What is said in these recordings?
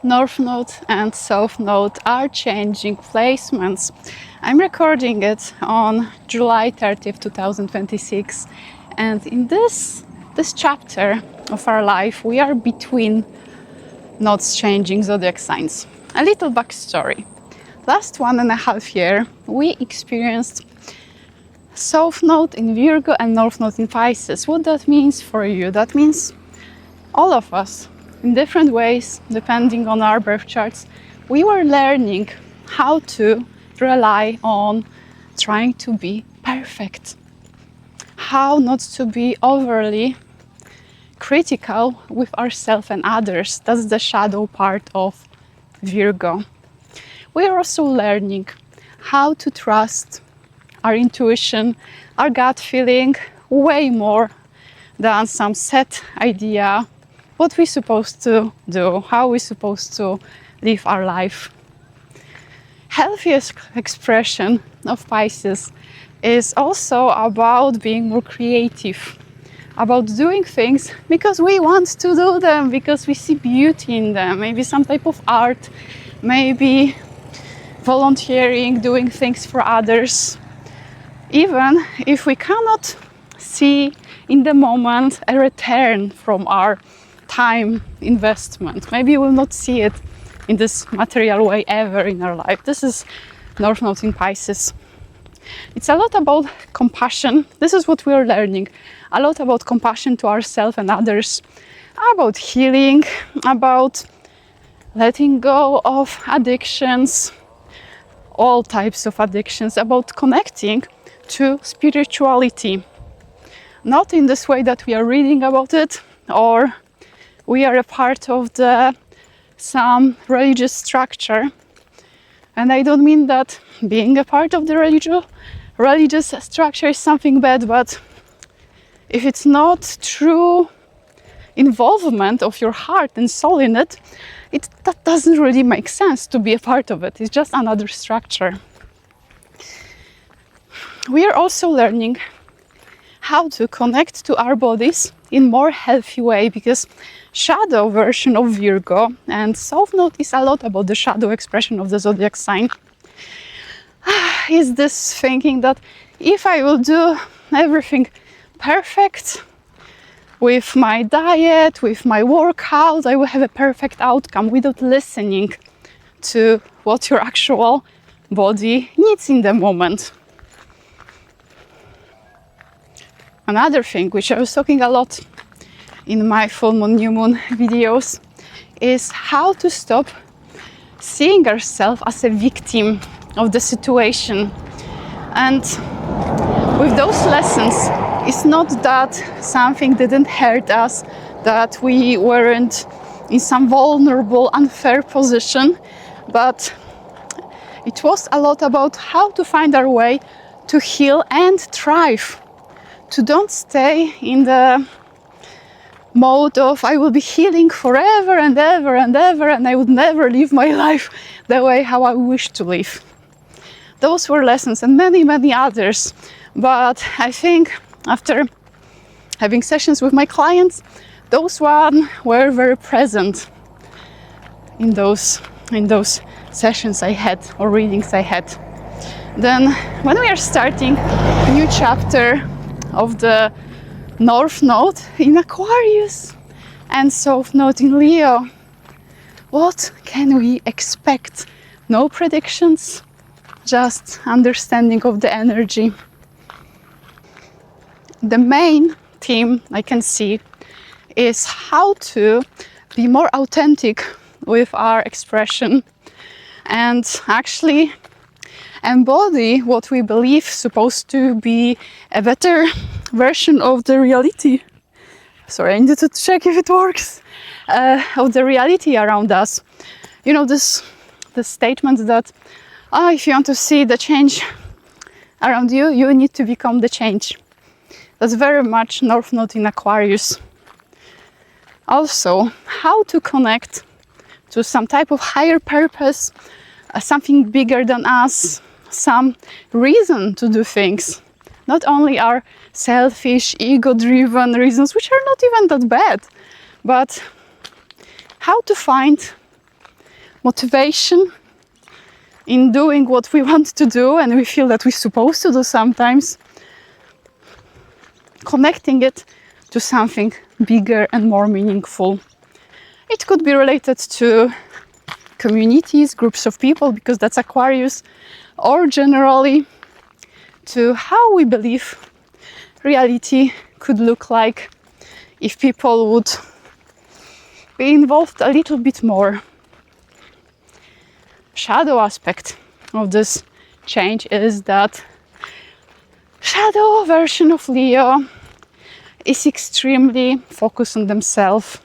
North Node and South Node are changing placements. I'm recording it on July 30th, 2026, and in this chapter of our life, we are between nodes changing zodiac signs. A little backstory. Last 1.5 years, we experienced South Node in Virgo and North Node in Pisces. What that means for you? That means all of us, in different ways, depending on our birth charts, we were learning how to rely on trying to be perfect. How not to be overly critical with ourselves and others. That's the shadow part of Virgo. We are also learning how to trust our intuition, our gut feeling, way more than some set idea what we're supposed to do, how we're supposed to live our life. Healthiest expression of Pisces is also about being more creative, about doing things because we want to do them, because we see beauty in them, maybe some type of art, maybe volunteering, doing things for others. Even if we cannot see in the moment a return from our time investment. Maybe we'll not see it in this material way ever in our life. This is North Node in Pisces. It's a lot about compassion. This is what we are learning. A lot about compassion to ourselves and others, about healing, about letting go of addictions, all types of addictions, about connecting to spirituality. Not in this way that we are reading about it or we are a part of some religious structure. And I don't mean that being a part of the religious structure is something bad, but if it's not true involvement of your heart and soul in it, that doesn't really make sense to be a part of it. It's just another structure. We are also learning how to connect to our bodies in more healthy way, because shadow version of Virgo and South Node is a lot about the shadow expression of the zodiac sign. Is this thinking that if I will do everything perfect with my diet, with my workout, I will have a perfect outcome without listening to what your actual body needs in the moment. Another thing, which I was talking a lot in my full moon, new moon videos, is how to stop seeing ourselves as a victim of the situation. And with those lessons, it's not that something didn't hurt us, that we weren't in some vulnerable, unfair position, but it was a lot about how to find our way to heal and thrive. To don't stay in the mode of I will be healing forever and ever and ever and I would never live my life the way how I wish to live. Those were lessons and many, many others. But I think after having sessions with my clients, those ones were very present in those sessions I had or readings I had. Then when we are starting a new chapter of the North Node in Aquarius and South Node in Leo, what can we expect? No predictions, just understanding of the energy. The main theme I can see is how to be more authentic with our expression and actually embody what we believe supposed to be a better version of the reality. Sorry, I needed to check if it works. Of the reality around us. You know, the statement that if you want to see the change around you, you need to become the change. That's very much North Node in Aquarius. Also, how to connect to some type of higher purpose, something bigger than us, some reason to do things. Not only our selfish, ego-driven reasons, which are not even that bad, but how to find motivation in doing what we want to do and we feel that we're supposed to do sometimes, connecting it to something bigger and more meaningful. It could be related to communities, groups of people, because that's Aquarius, or generally to how we believe reality could look like if people would be involved a little bit more. Shadow aspect of this change is that shadow version of Leo is extremely focused on themselves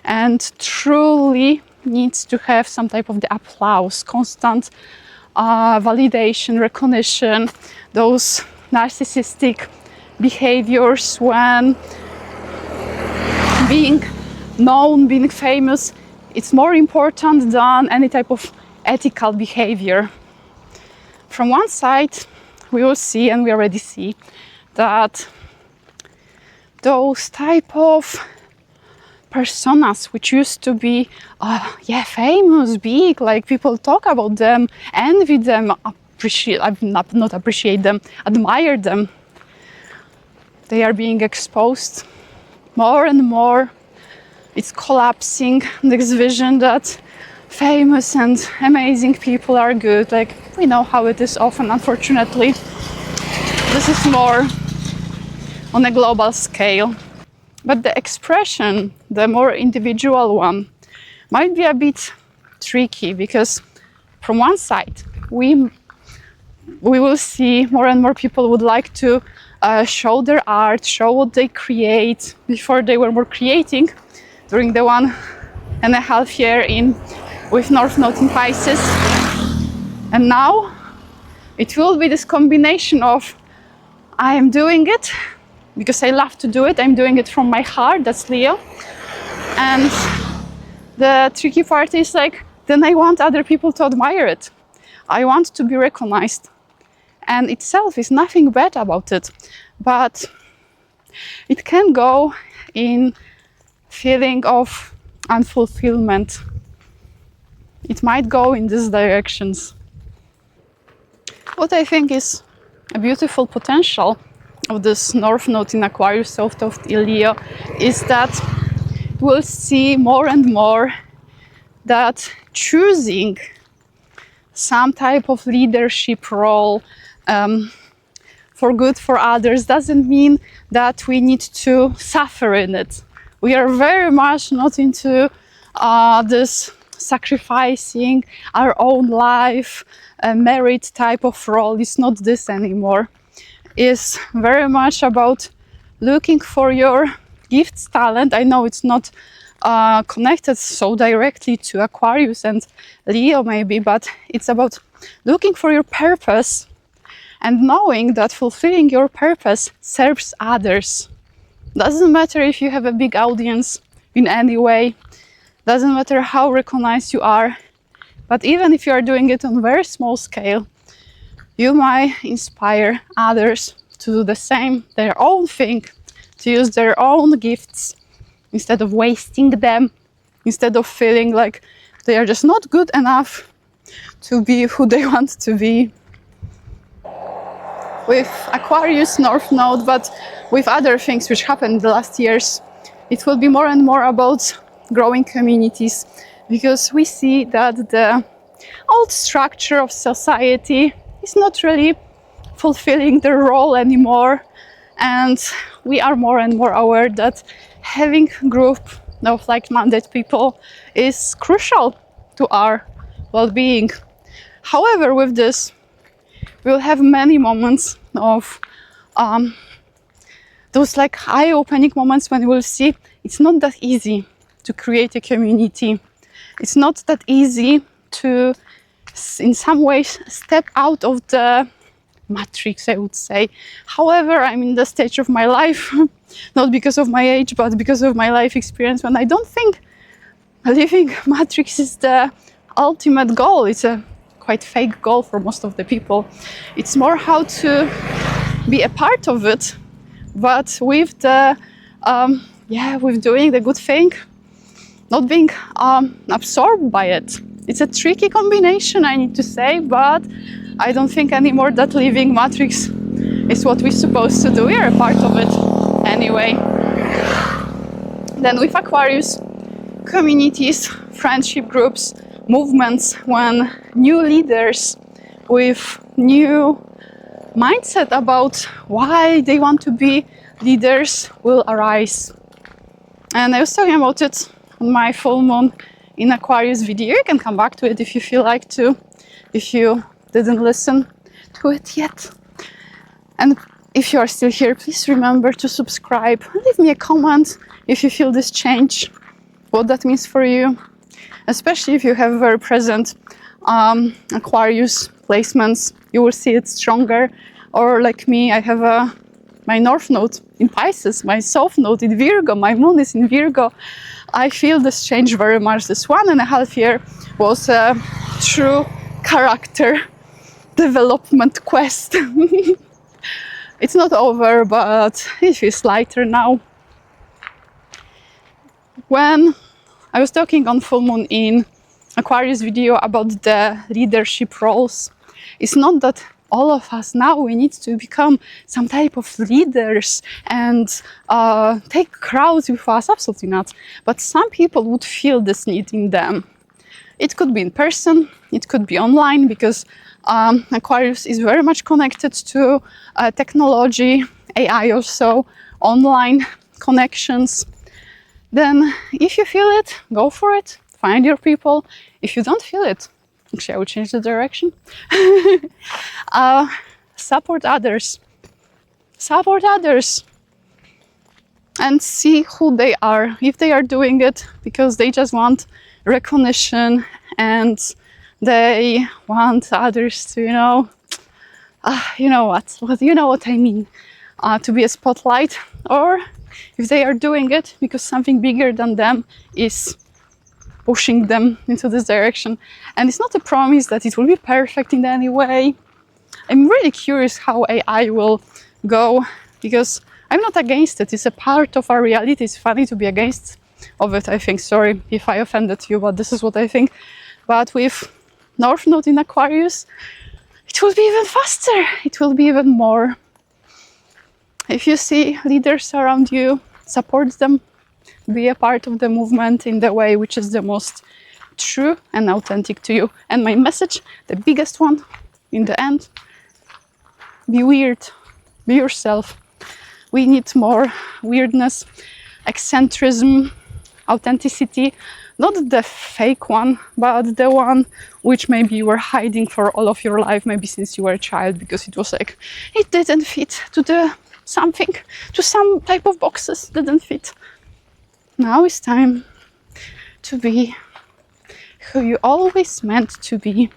and truly needs to have some type of the applause, constant validation, recognition, those narcissistic behaviors when being known, being famous, it's more important than any type of ethical behavior. From one side, we will see, and we already see, that those type of personas which used to be famous, big, like people talk about them, envy them, not appreciate them, admire them, they are being exposed more and more. It's collapsing, this vision that famous and amazing people are good. Like, we know how it is often, unfortunately. This is more on a global scale. But the expression, the more individual one, might be a bit tricky, because from one side, we will see more and more people would like to show their art, show what they create. Before they were more creating during the 1.5 year with North Node in Pisces. And now it will be this combination of I am doing it because I love to do it, I'm doing it from my heart, that's Leo. And the tricky part is like, then I want other people to admire it. I want to be recognized. And itself is nothing bad about it, but it can go in feeling of unfulfillment. It might go in these directions. What I think is a beautiful potential of this North Node in Aquarius, South Node in Leo, is that we'll see more and more that choosing some type of leadership role for good for others doesn't mean that we need to suffer in it. We are very much not into this sacrificing our own life, merit type of role. It's not this anymore. It's very much about looking for your gifts, talent. I know it's not connected so directly to Aquarius and Leo maybe, but it's about looking for your purpose and knowing that fulfilling your purpose serves others. Doesn't matter if you have a big audience in any way, doesn't matter how recognized you are, but even if you are doing it on a very small scale, you might inspire others to do the same, their own thing, to use their own gifts instead of wasting them, instead of feeling like they are just not good enough to be who they want to be. With Aquarius North Node, but with other things which happened in the last years, it will be more and more about growing communities, because we see that the old structure of society is not really fulfilling their role anymore, and we are more and more aware that having a group of like-minded people is crucial to our well-being. However, with this, we'll have many moments of those like eye-opening moments when we'll see it's not that easy to create a community. It's not that easy to, in some ways, step out of the matrix, I would say. However, I'm in the stage of my life, not because of my age, but because of my life experience, when I don't think living matrix is the ultimate goal. It's a quite fake goal for most of the people. It's more how to be a part of it, but with the with doing the good thing, not being absorbed by it. It's a tricky combination, I need to say, but I don't think anymore that living matrix is what we're supposed to do. We are a part of it anyway. Then with Aquarius, communities, friendship groups, movements, when new leaders with new mindset about why they want to be leaders will arise. And I was talking about it on my full moon in Aquarius video. You can come back to it if you feel like to, if you didn't listen to it yet. And if you are still here, please remember to subscribe. Leave me a comment if you feel this change, what that means for you, especially if you have very present Aquarius placements. You will see it stronger. Or like me, I have my North Node in Pisces, my South Node in Virgo, my Moon is in Virgo. I feel this change very much. This 1.5 year was a true character development quest. It's not over, but it feels lighter now. When I was talking on full moon in Aquarius video about the leadership roles, it's not that all of us now we need to become some type of leaders and take crowds with us. Absolutely not. But some people would feel this need in them. It could be in person, it could be online, because Aquarius is very much connected to technology, AI also, online connections. Then if you feel it, go for it, find your people. If you don't feel it, actually I will change the direction. Support others. Support others. And see who they are. If they are doing it because they just want recognition and they want others to, you know what I mean, to be a spotlight, or if they are doing it because something bigger than them is pushing them into this direction. And it's not a promise that it will be perfect in any way. I'm really curious how AI will go, because I'm not against it. It's a part of our reality. It's funny to be against of it, I think. Sorry if I offended you, but this is what I think. But with North Node in Aquarius, it will be even faster. It will be even more. If you see leaders around you, support them. Be a part of the movement in the way which is the most true and authentic to you. And my message, the biggest one in the end, be weird, be yourself. We need more weirdness, eccentricism, authenticity, not the fake one, but the one which maybe you were hiding for all of your life, maybe since you were a child, because it was like, it didn't fit to some type of boxes, didn't fit. Now it's time to be who you always meant to be.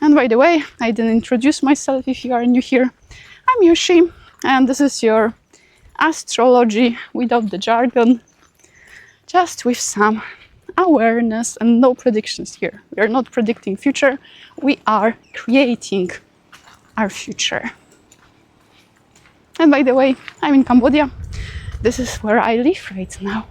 And by the way, I didn't introduce myself if you are new here. I'm Yushi, and this is your astrology without the jargon, just with some awareness and no predictions here. We are not predicting future, we are creating our future. And by the way, I'm in Cambodia. This is where I live right now.